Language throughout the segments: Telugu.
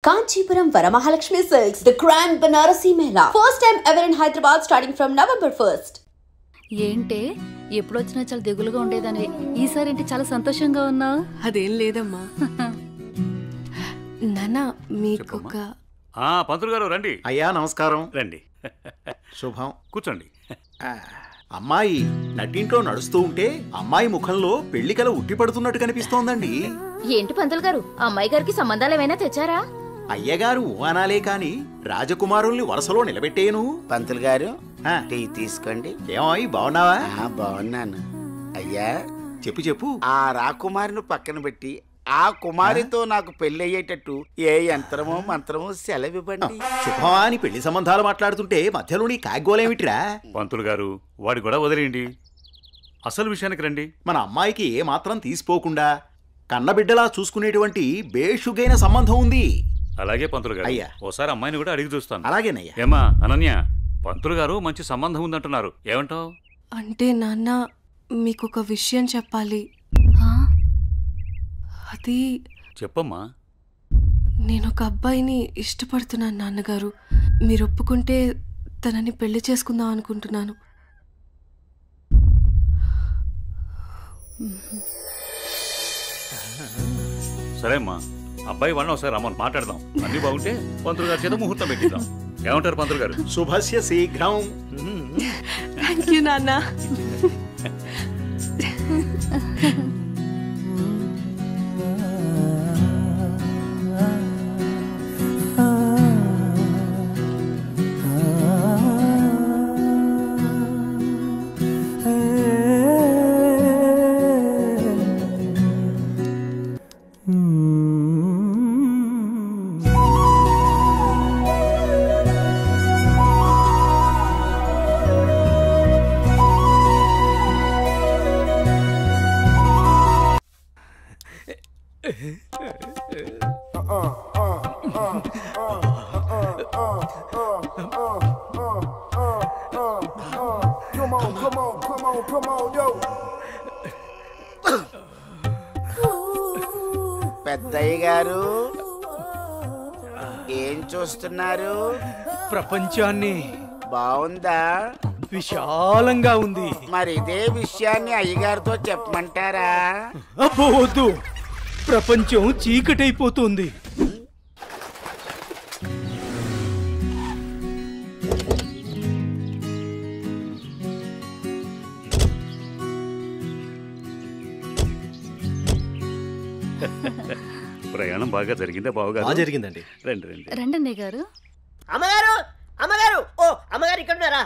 Kanchipuram Varamahalakshmi Silks, the Grand Banarasi Mela. First time ever in Hyderabad starting from November 1st. ఏంటే ఎప్పుడొచ్చినా చాలా దిగులుగా ఉండేదాన్ని, ఈసారి ఏంటి చాలా సంతోషంగా ఉన్నావు? అదేం లేదమ్మా. నాన్న మీకొక పంతులు గారు రండి. అయ్యా నమస్కారం. రండి. శుభం. కూర్చోండి. అమ్మాయి నట్టింట్లో నడుస్తూ ఉంటే అమ్మాయి ముఖంలో పెళ్లికల ఉట్టిపడుతున్నట్టు కనిపిస్తోందండి. ఏంటి పంతులు గారు, అమ్మాయి గారికి సంబంధాలు ఏమైనా తెచ్చారా? అయ్యగారు అనాలే కాని రాజకుమారుల్ని వరుసలో నిలబెట్టేను. పంతులు గారు టీ తీసుకోండి. ఏమాయి బాగున్నావా? బాగున్నాను. అయ్యా చెప్పు చెప్పు. ఆ రాకుమారిని పక్కన పెట్టి ఆ కుమారితో నాకు పెళ్లి అయ్యేటట్టు ఏ యంత్రమో మంత్రమో సెలవివ్వండి. శుభమా అని పెళ్లి సంబంధాలు మాట్లాడుతుంటే మధ్యలో నీ కాగ్గోలేమిట్రా? పంతులు గారు వాడి కూడా వదిలేయండి, అసలు విషయానికి రండి. మన అమ్మాయికి ఏ మాత్రం తీసిపోకుండా కన్నబిడ్డలా చూసుకునేటువంటి బేషుగైన సంబంధం ఉంది. అలాగే పంతులు గారు. అయ్యా ఓసారి అమ్మాయిని కూడా అడిగి చూస్తాను. అలాగేనయ్యా. ఏమా అనన్య, పంతులు గారు మంచి సంబంధం ఉందంటున్నారు, ఏమంటావు? అంటే నాన్న మీకొక విషయం చెప్పాలి. అది చెప్పమ్మా. నేను ఒక అబ్బాయిని ఇష్టపడుతున్నాను నాన్నగారు. మీరు ఒప్పుకుంటే తనని పెళ్లి చేసుకుందాం అనుకుంటున్నాను. సరే అమ్మా, అబ్బాయి వాళ్ళని ఒకసారి రమ్మని మాట్లాడదాం. అన్ని బాగుంటే పంతులు గారి చేత ముహూర్తం పెట్టిద్దాం. ఏమంటారు పంతులు గారు? శుభస్య శీఘ్రం. థ్యాంక్ యూ నాన్న. పెద్దయ్య గారు ఏం చూస్తున్నారు? ప్రపంచాన్ని. బాగుందా? విశాలంగా ఉంది. మరి ఇదే విషయాన్ని అయ్యగారితో చెప్పమంటారా? అబ్బోద్దు, ప్రపంచం చీకటైపోతుంది. ప్రయాణం బాగా జరిగిందా బావగారు? జరిగిందండి. రండి రండి. రండి గారు. అమ్మగారు, అమ్మగారు, ఓ అమ్మగారు ఇక్కడ ఉన్నారా?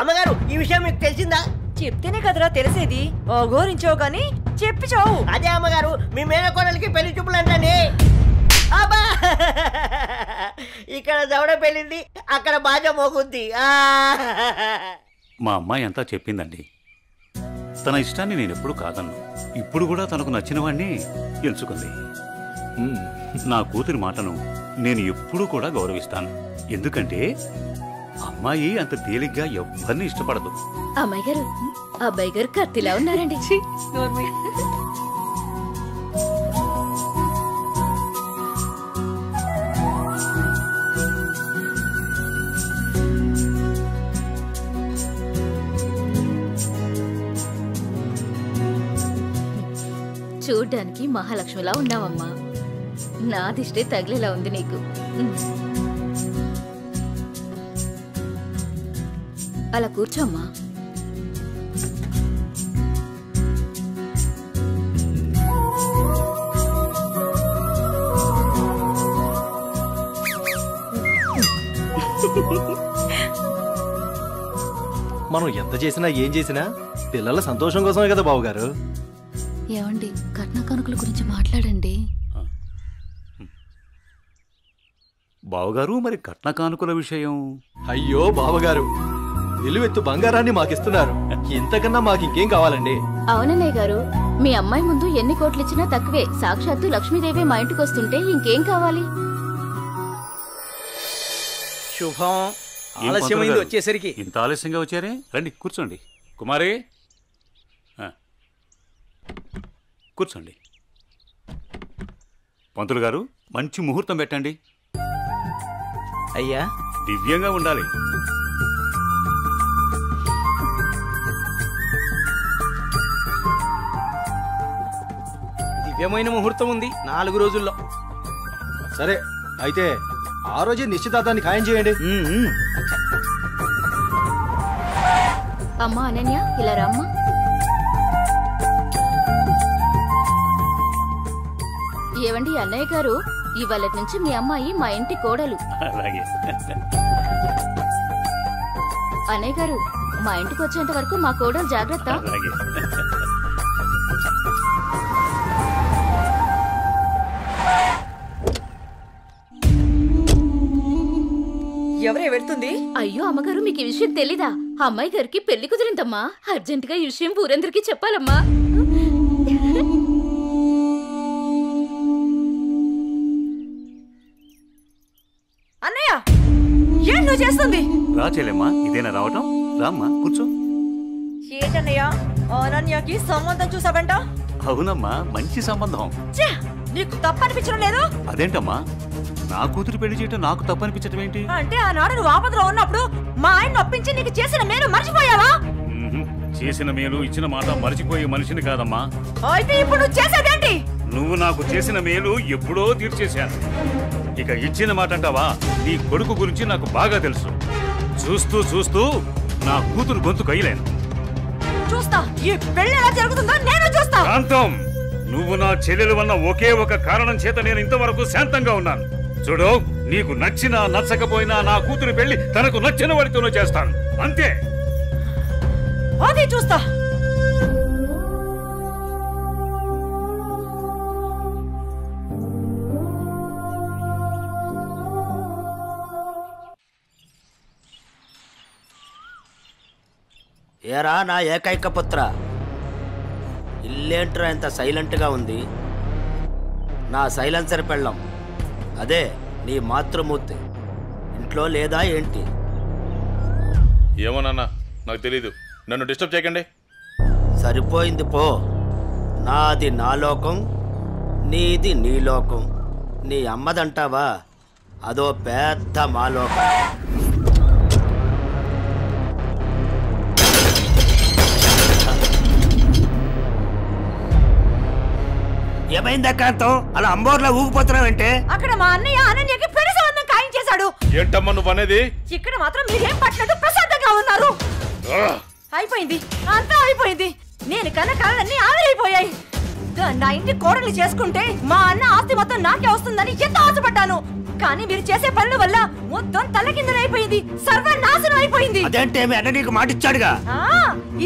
అమ్మగారు, ఈ విషయం మీకు తెలిసిందా? చెప్తేనే కదరా తెలిసేది. ఓగోరించో గాని చెప్పి చావు. అదే అమ్మగారు, మీ మేనకోడలికి పెళ్లి చూపులు అంటండి. అబ్బా, ఇక్కడ దవడ పెళ్ళింది, అక్కడ బాజ మోగుద్ది. మా అమ్మాయి అంతా చెప్పిందండి. తన ఇష్టాన్ని నేను ఎప్పుడు కాదన్ను. ఇప్పుడు కూడా తనకు నచ్చిన వాడిని ఎంచుకుంది. నా కూతురి మాటను నేను ఎప్పుడూ కూడా గౌరవిస్తాను. ఎందుకంటే అమ్మాయి అంత తేలిగ్గా ఎవ్వరిని ఇష్టపడదు. అమ్మాయి గారు, అబ్బాయి గారు కత్తిలా ఉన్నారండి. చూడ్డానికి మహాలక్ష్మిలా ఉన్నావమ్మా. నా దిష్టే తగిలేలా ఉంది నీకు. అలా కూర్చోమ్మా. మనం ఎంత చేసినా ఏం చేసినా పిల్లల సంతోషం కోసమే కదా బావగారు. ఏమండి, కట్న కానుకల గురించి మాట్లాడండి. బావగారు, మరి కట్న కానుకల విషయం? అయ్యో బావగారు, నిలువెత్తు బంగారాన్ని మాకిస్తున్నారు. ఇంతకన్నా మాకింకేం కావాలండి? అవునన్నయ్య గారు, మీ అమ్మాయి ముందు ఎన్ని కోట్లు ఇచ్చినా తక్కువే. సాక్షాత్తు లక్ష్మీదేవి మా ఇంటికి వస్తుంటే ఇంకేం కావాలి? శుభం. ఆలస్యమైంది వచ్చేసరికి. ఇంత ఆలస్యంగా వచ్చారే? రండి కూర్చోండి. కుమారి కూర్చోండి. పంతులు గారు మంచి ముహూర్తం పెట్టండి. అయ్యా దివ్యంగా ఉండాలి. దివ్యమైన ముహూర్తం ఉంది 4 రోజుల్లో. సరే అయితే ఆ రోజే నిశ్చితార్థాన్ని ఖాయం చేయండి. అమ్మా అనన్య, ఇలా రామ్మా. ఏవండి అన్నయ్య గారు, ఇవాళ నుంచి మీ అమ్మాయి మా ఇంటి కోడలు. అలాగే. అన్నయ్య గారు, మా ఇంటికి వచ్చేంత వరకు మా కోడలు జాగ్రత్త. అలాగే. ఎవరే వెళ్తుంది? అయ్యో అమ్మగారు, మీకు ఈ విషయం తెలీదా? అమ్మాయి గారికి పెళ్లి కుదిరిందమ్మా. అర్జెంటుగా ఈ విషయం ఊరందరికీ చెప్పాలమ్మా. అన్నయ్య, ఏం నువ్వు చేస్తుంది? రా చెల్లెమ్మా, ఇదేనా రావటం? రామ్మా కూర్చో. ఏంటన్నయ్య, అనన్యకి సంబంధం చూసావంట? అవునమ్మా, మంచి సంబంధం. నీకు తప్పనిపించడం లేదు? అదేంటమ్మా, నా కూతురు పెళ్లి చేయటం నాకు తప్పనిపించటం ఏంటి? అంటే ఆనాడు నువ్వు ఆపదలో ఉన్నప్పుడు మా ఆయన నొప్పించి నీకు చేసిన మేలు మర్చిపోయావా? చేసిన మేలు ఇచ్చిన మాట మర్చిపోయే మనిషిని కాదమ్మా. అయితే ఇప్పుడు నువ్వు చేసేదేంటి? నువ్వు నాకు చేసిన మేలు ఎప్పుడో తీర్చేశాను. ఇక ఇచ్చిన మాట అంటావా? నీ కొడుకు గురించి నాకు బాగా తెలుసు. చూస్తూ చూస్తూ నా కూతురు గొంతు కయ్యలేను. చూస్తా, ఈ పెళ్లి ఎలా జరుగుతుందో నేను చూస్తా. శాంతం, నువ్వు నా చెల్లెలు వల్ల ఒకే ఒక కారణం చేత నేను ఇంతవరకు శాంతంగా ఉన్నాను. చూడు, నీకు నచ్చినా నచ్చకపోయినా నా కూతురు పెళ్లి తనకు నచ్చిన వాడితోనే చేస్తాను, అంతే. అది చూస్తా. ఏరా నా ఏకైక పుత్ర, ఇల్లేంట్రా ఎంత సైలెంట్గా ఉంది? నా సైలెన్సర్ పెళ్ళం, అదే నీ మాతృమూర్తి ఇంట్లో లేదా ఏంటి? ఏమోనన్నా, నాకు తెలీదు. నన్ను డిస్టర్బ్ చేయకండి. సరిపోయింది పో. నాది నా లోకం, నీది నీ లోకం. నీ అమ్మదంటావా? అదో పెద్ద మా లోకం. ఏమైందా కాంతం, అలా అంబోర్లా ఊగిపోతున్నావంటే? అక్కడ మా అన్నయ్య అనన్యకి పెళ్లి సంబంధం ఖాయం చేశాడు. ఏంటమ్మా నువ్వు అనేది? ఇక్కడ మాత్రం మీరేం పట్టినట్టు ప్రశాంతంగా ఉన్నారు. అయిపోయింది, అంతా అయిపోయింది. నేను కన్న కళలన్నీ ఆవిరైపోయాయి. నా ఇంటి కోడలు చేసుకుంటే మా అన్న ఆస్తి మొత్తం నాకే వస్తుందని ఎంతో ఆశపడ్డాను. కానీ మీరు చేసే పనుల వల్ల మొత్తం తలకిందులైపోయింది, సర్వనాశనం అయిపోయింది. అదేంటే మీ అన్న నీకు మాట ఇచ్చాడుగా?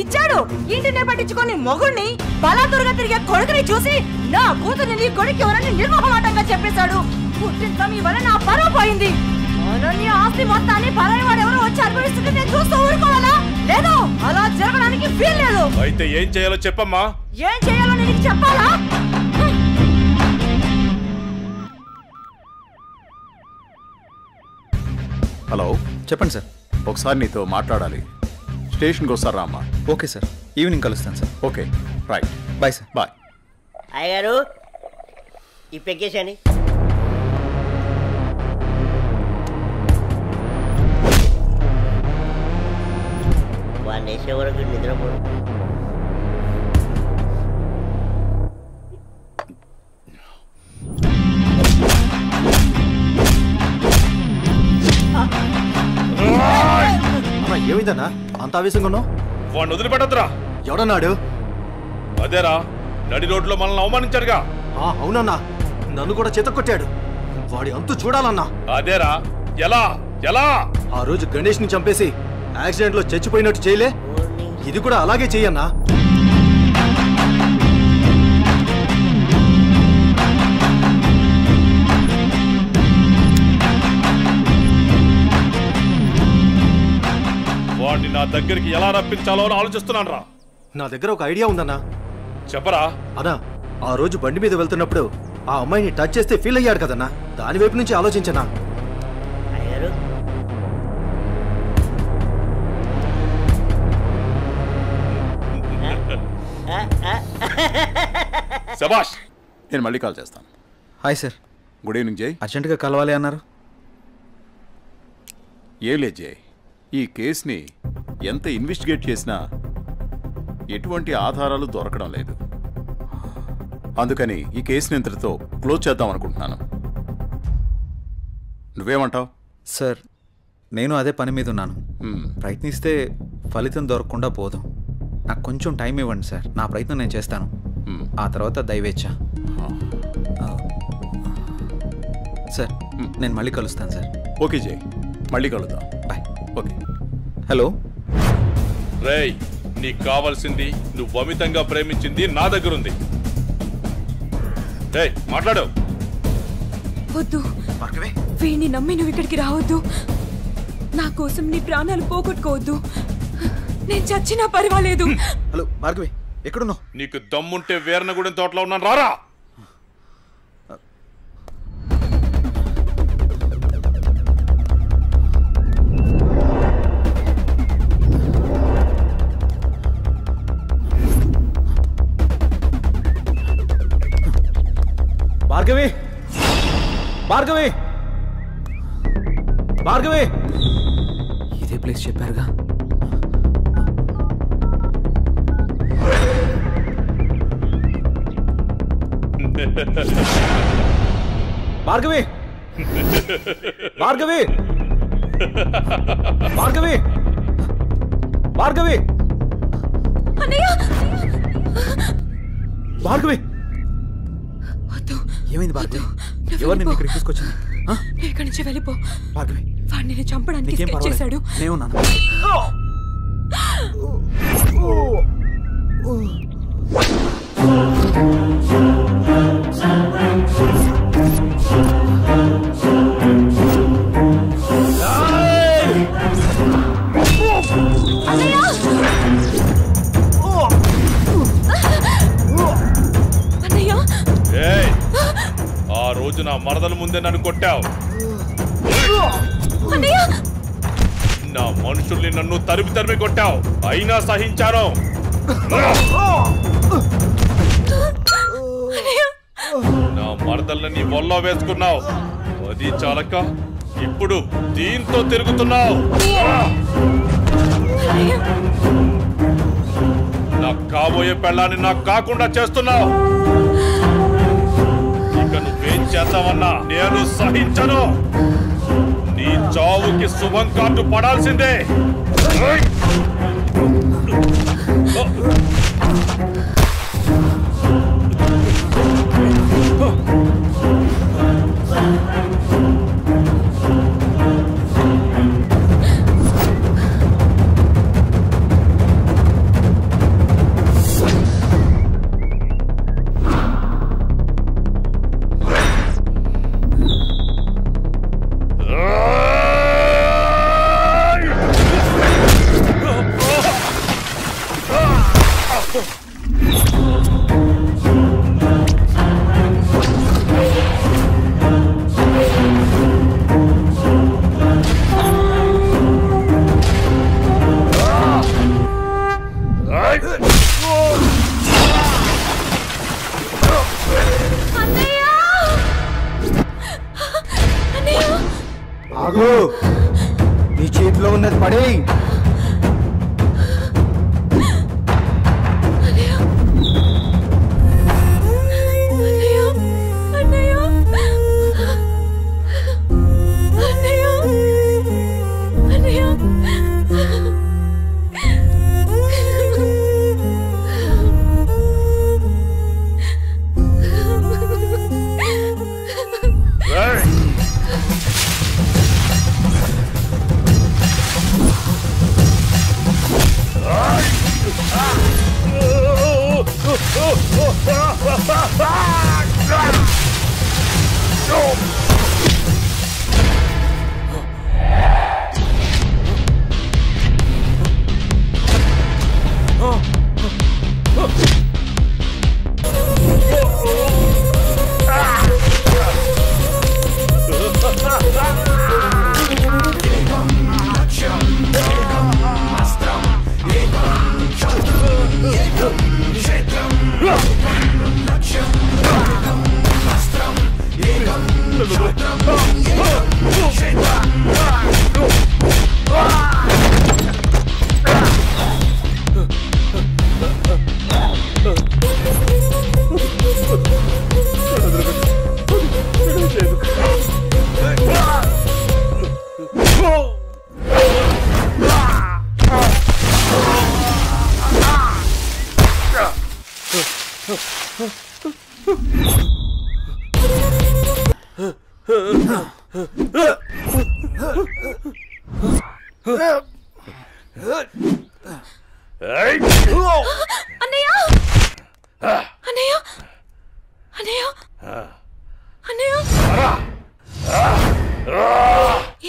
ఇచ్చాడు. ఇంటినే పట్టించుకొని మొగుణ్ణి బలాదురుగా తిరిగే కొడుకుని చూసి నా కూతుర్ని నీ కొడుకు ఎవరని నిర్మోహమాటంగా చెప్పేశాడు. పుట్టిన మీ వల్ల నా పరువు పోయింది. అనన్య ఆస్తి మొత్తాన్ని పరాయి వాడు ఎవరో వచ్చి అనుభవిస్తుంటే నేను చూస్తూ ఊరుకోవాలా? లేదు, అలా జరగడానికి వీల్లేదు. అయితే ఏం చేయాలో చెప్పమ్మా. ఏం చేయాలో నీకు చెప్పాలా? హలో, చెప్పండి సార్. ఒకసారి నీతో మాట్లాడాలి. స్టేషన్కి వస్తారా అమ్మా? ఓకే సార్, ఈవినింగ్ కలుస్తాను సార్. Okay, right. Bye sir. Bye. అయ్యగారు, ఈ పెక్కేశాని. వాడిని వేసే వరకు నిద్రపోడు. ఏమైందన్నా అంత ఆవేశంగా ఉన్నావు? వాడిని వదిలిపెట్టద్దురా. ఎవడన్నాడు? అదేరా, నడి రోడ్లో మనల్ని అవమానించాడుగా. అవునన్నా, నన్ను కూడా చితక్కొట్టాడు. వాడి అంతు చూడాలన్నా. అదేరా, ఎలా ఎలా? ఆ రోజు గణేష్ ని చంపేసి యాక్సిడెంట్ లో చచ్చిపోయినట్టు చేయలే, ఇది కూడా అలాగే చెయ్యన్నా. వాడిని నా దగ్గరికి ఎలా రప్పించాలో అని ఆలోచిస్తున్నాను రా. నా దగ్గర ఒక ఐడియా ఉందన్నా. చెప్పరా. అన్నా, ఆ రోజు బండి మీద వెళ్తున్నప్పుడు ఆ అమ్మాయిని టచ్ చేస్తే ఫీల్ అయ్యాడు కదన్నా, దాని వైపు నుంచి ఆలోచించనా. శభాష్. నేను మళ్ళీ కాల్ చేస్తాను. Hi sir. గుడ్ ఈవినింగ్ జై. అర్జెంటుగా కలవాలి అన్నారు. ఏం లేదు జై, ఈ కేసుని ఎంత ఇన్వెస్టిగేట్ చేసినా ఎటువంటి ఆధారాలు దొరకడం లేదు. అందుకని ఈ కేసుని ఇంతటితో క్లోజ్ చేద్దాం అనుకుంటున్నాను. నువ్వేమంటావు? సార్, నేను అదే పని మీద ఉన్నాను. ప్రయత్నిస్తే ఫలితం దొరకకుండా పోదు. నాకు కొంచెం టైం ఇవ్వండి సార్, నా ప్రయత్నం నేను చేస్తాను. ఆ తర్వాత దయవేచ్ఛ. సార్, నేను మళ్ళీ కలుస్తాను సార్. ఓకే జై, మళ్ళీ కలుద్దాం. బాయ్. ఓకే. హలో రేయ్, నీకు కావాల్సింది నువ్వు అమితంగా ప్రేమించింది నా దగ్గర ఉంది. రేయ్, మాట్లాడు. వద్దు, వీడిని నమ్మి నువ్వు ఇక్కడికి రావద్దు. నా కోసం నీ ప్రాణాలు పోగొట్టుకోవద్దు. నేను చచ్చినా పర్వాలేదు. హలో భార్గవి, ఎక్కడున్నావు? నీకు దమ్ముంటే వీరనగూడెం తోటలో ఉన్నాను, రారా. భార్గవి, భార్గవి, భార్గవి. ఇదే ప్లేస్ చెప్పారుగా. భార్గవి, భార్గవి, భార్గవి, భార్గవి, భార్గవి. ఏమైంది భార్గవి? ఎవరు నిన్ను ఇక్కడికి తీసుకొచ్చింది? ఇక్కడి నుంచి వెళ్ళిపో భార్గవి. వాడిని నేను చంపడానికి స్కెచ్ చేశాడు. నేనున్నాను. ఆ రోజు నా మరదల ముందే నన్ను కొట్టావు. నా మనుషుల్ని నన్ను తరిమి తరిమి కొట్టావు, అయినా సహించాను. నా మరదల్ని నీ వల్ల వేసుకున్నావు, అది చాలక ఇప్పుడు దీంతో తిరుగుతున్నావు. నాకు కాబోయే పెళ్ళాన్ని నాకు కాకుండా చేస్తున్నావు. ఇక నువ్వేం చేస్తావన్నా నేను సహించను. నీ చావుకి శుభం కార్డు పడాల్సిందే. నీ చేతిలో ఉన్నది పడే.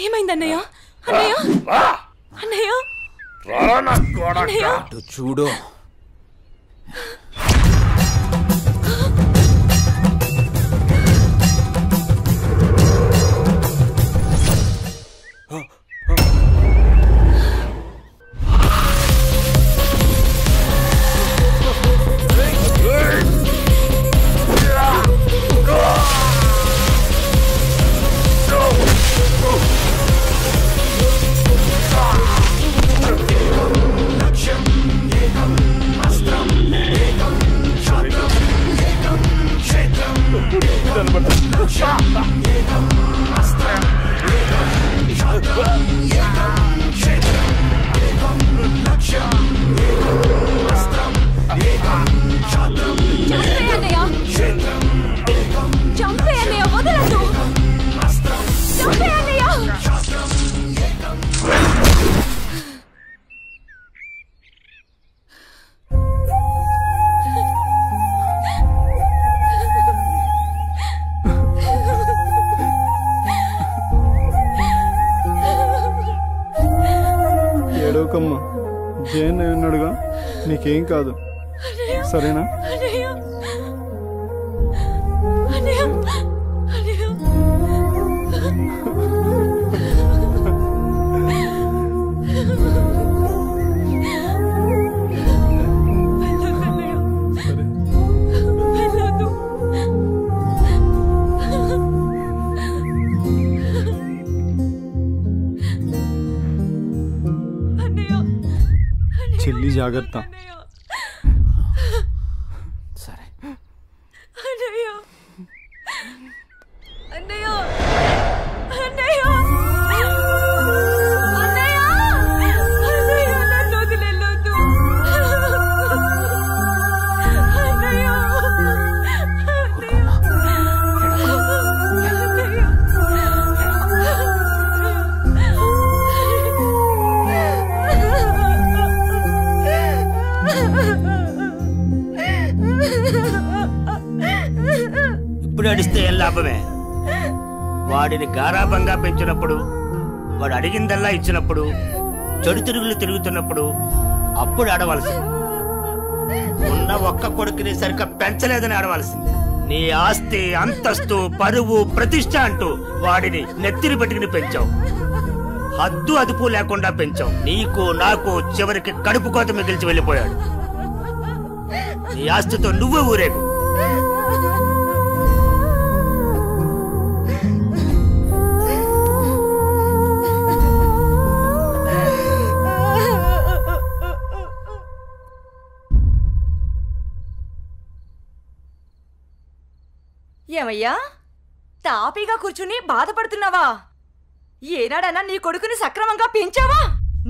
ఏమైందన్నయ్య? అన్నయ్య అన్నయ్య చూడు ఏడవకమ్మా, జయన్ ఉన్నాడుగా, నీకేం కాదు, సరేనా? చెల్లి జాగ్రత్త. సరే అన్నయ్య అన్నయ్య అన్నయ్య అన్నయ్య అన్నయ్య నన్ను వదిలేయొద్దు అన్నయ్య ఇప్పుడు అడిస్తే ఏం లాభమే? వాడిని గారాబంగా పెంచినప్పుడు, వాడు అడిగిందల్లా ఇచ్చినప్పుడు, చెడు తిరుగులు తిరుగుతున్నప్పుడు అప్పుడు ఆడవలసింది. ఉన్న ఒక్క కొడుకుని సరిగ్గా పెంచలేదని ఆడవలసింది. నీ ఆస్తి, అంతస్తు, పరువు, ప్రతిష్ట అంటూ వాడిని నెత్తిని పెట్టుకుని పెంచావు. హద్దు అదుపు లేకుండా పెంచావు. నీకు నాకు చివరికి కడుపు కోత మిగిల్చి వెళ్ళిపోయాడు. నీ ఆస్తితో నువ్వే ఊరేగు. ఏమయ్యా, తాపీగా కూర్చుని బాధపడుతున్నావా? ఏనాడన్నా నీ కొడుకుని సక్రమంగా పెంచావా?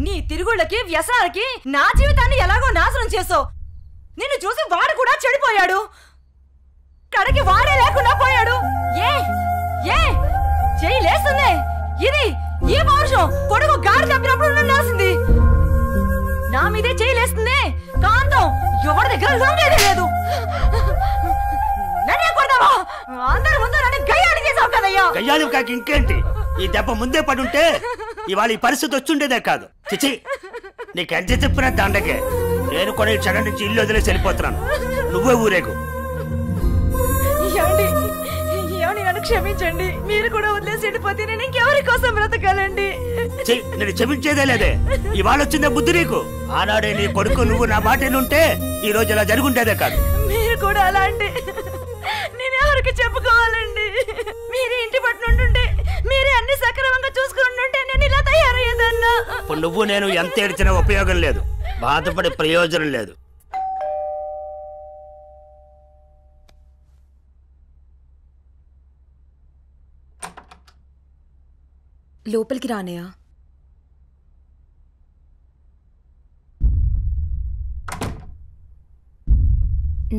నీ తిరుగుళ్ళకి, వ్యసనాలకి నా జీవితాన్ని ఎలాగో నాశనం చేసావు. నిన్ను చూసి వాడు కూడా చెడిపోయాడు. కడకి వాడే లేకుండా పోయాడు. ఏ ఏ చెయ్యి లేస్తుంది. ఇది ఈ పౌరుషం కొడుకు గాడి తప్పినప్పుడు ఉండాల్సింది. నా మీదే చెయ్యి లేస్తుంది. కాంతం ఎవరి దగ్గర లొంగేదే లేదు. నన్నే కొడతావా? అందరి ముందు నన్ను గయ్యాడి చేసావు కదయ్యా. గయ్యాలి కాకి ఇంకేంటి? ఈ దెబ్బ ముందే పడుంటే ఇవాళ ఈ పరిస్థితి వచ్చుండేదే కాదు. చిచి, నీకెంత చెప్పినా దండగే. నేను కూడా ఈ క్షణం నుంచి ఇల్లు వదిలేసి వెళ్ళిపోతున్నాను. నువ్వే ఊరేగు. నన్ను క్షమించండి. మీరు కూడా వదిలేసి వెళ్ళిపోతే నేను ఇంకెవరి కోసం బ్రతకాలండి? నేను క్షమించేదే లేదే. ఇవాళ వచ్చిందే బుద్ధి నీకు. ఆనాడే నీ కొడుకు నువ్వు నా మాట ఉంటే ఈ రోజు ఇలా జరుగుండేదే కాదు. మీరు కూడా అలా అంటే నేను ఎవరికి చెప్పుకోవాలండి? మీరు ఇంటి పట్టు నుండి ఇప్పుడు నువ్వు నేను ఎంత ఏడ్చినా ఉపయోగం లేదు, బాధపడే ప్రయోజనం లేదు. లోపలికి రానయ్యా.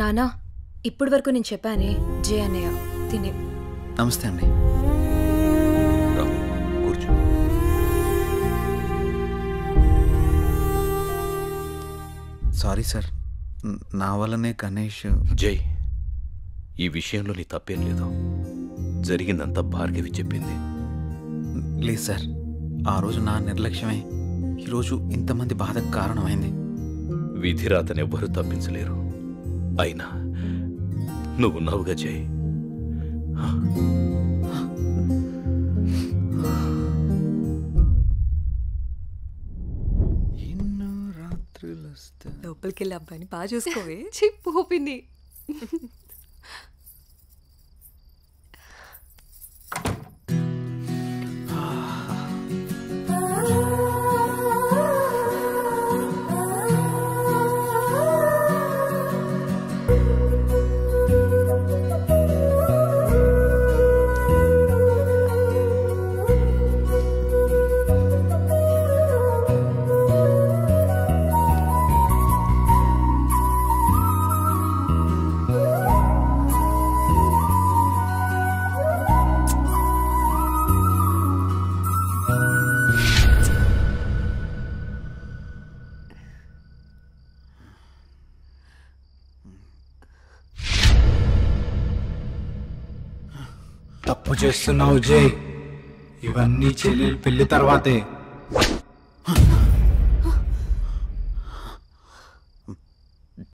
నానా, ఇప్పటి వరకు నేను చెప్పానే జే అన్నయ్య తినే. నమస్తే అండి. కూర్చో. సారీ సార్, నా వల్లనే గణేష్. జై, ఈ విషయంలో నీ తప్పేం లేదు. జరిగిందంతా భార్గవి చెప్పింది. లేదు సార్, ఆ రోజు నా నిర్లక్ష్యమే ఈరోజు ఇంతమంది బాధకు కారణమైంది. విధిరాతనెవ్వరూ తప్పించలేరు. అయినా నువ్వున్నావుగా జై. లోపలికి వెళ్ళి అబ్బాయిని బాగా చూసుకోవే. చెప్పు పిన్ని. తప్పు చేస్తున్నావు జై. ఇవన్నీ చెల్లెలు పెళ్లి తర్వాతే.